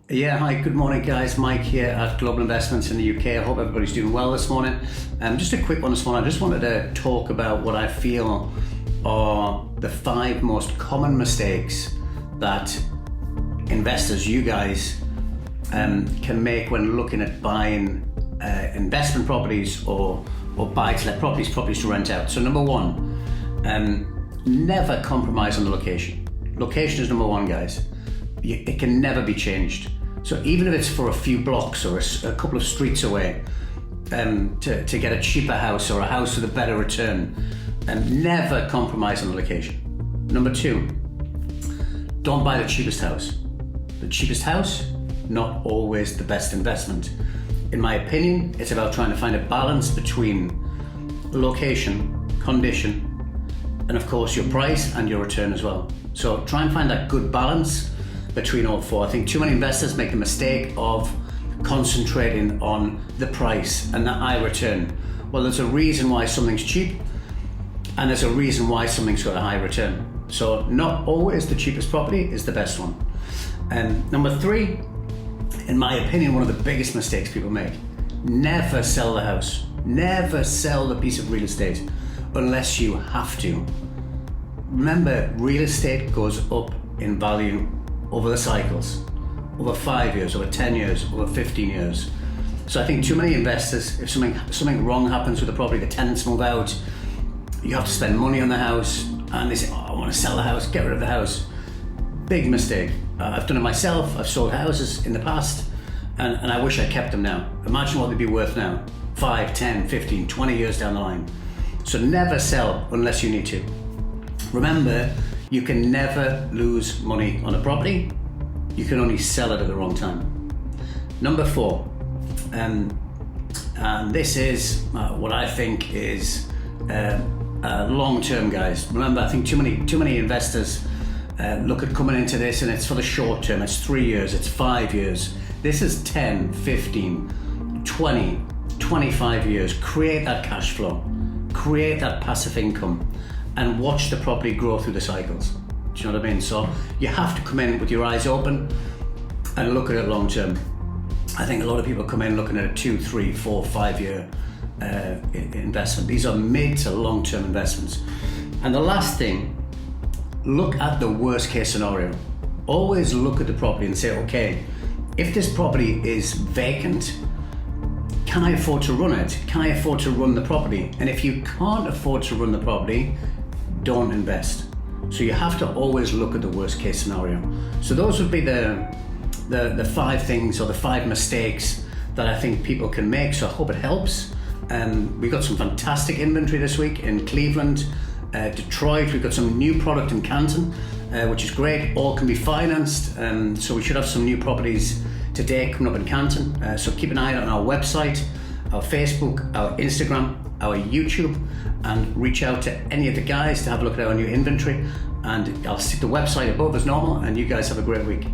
Yeah, hi, good morning guys. Mike here at Global Investments in the UK. I hope everybody's doing well this morning. Just a quick one this morning. I just wanted to talk about what I feel are the 5 most common mistakes that investors, you guys, can make when looking at buying investment properties or buy-to-let properties to rent out. So number 1, never compromise on the location. Location is number 1, guys. It can never be changed. So even if it's for a few blocks or a couple of streets away, to get a cheaper house or a house with a better return, never compromise on the location. Number 2, don't buy the cheapest house. The cheapest house, not always the best investment. In my opinion, it's about trying to find a balance between location, condition, and of course your price and your return as well. So try and find that good balance between all 4. I think too many investors make the mistake of concentrating on the price and the high return. Well, there's a reason why something's cheap and there's a reason why something's got a high return. So not always the cheapest property is the best one. And number 3, in my opinion, one of the biggest mistakes people make: never sell the house. Never sell the piece of real estate unless you have to. Remember, real estate goes up in value over the cycles, over 5 years, over 10 years, over 15 years. So I think too many investors, if something wrong happens with the property, the tenants move out, you have to spend money on the house, and they say, oh, I want to sell the house, get rid of the house. Big mistake. I've done it myself. I've sold houses in the past, and I wish I kept them now. Imagine what they'd be worth now, 5, 10, 15, 20 years down the line. So never sell unless you need to. Remember, you can never lose money on a property. You can only sell it at the wrong time. Number 4, and this is what I think is long-term, guys. Remember, I think too many investors look at coming into this and it's for the short term. It's 3 years, it's 5 years. This is 10, 15, 20, 25 years. Create that cash flow, create that passive income, and watch the property grow through the cycles. Do you know what I mean? So you have to come in with your eyes open and look at it long term. I think a lot of people come in looking at a 2, 3, 4, 5 year investment. These are mid to long term investments. And the last thing, look at the worst case scenario. Always look at the property and say, okay, if this property is vacant, can I afford to run it? Can I afford to run the property? And if you can't afford to run the property, don't invest. So you have to always look at the worst case scenario. So those would be the 5 things or the 5 mistakes that I think people can make. So I hope it helps. We've got some fantastic inventory this week in Cleveland, Detroit. We've got some new product in Canton, which is great. All can be financed. So we should have some new properties today coming up in Canton. So keep an eye on our website, our Facebook, our Instagram, our YouTube, and reach out to any of the guys to have a look at our new inventory. And I'll stick the website above as normal, and you guys have a great week.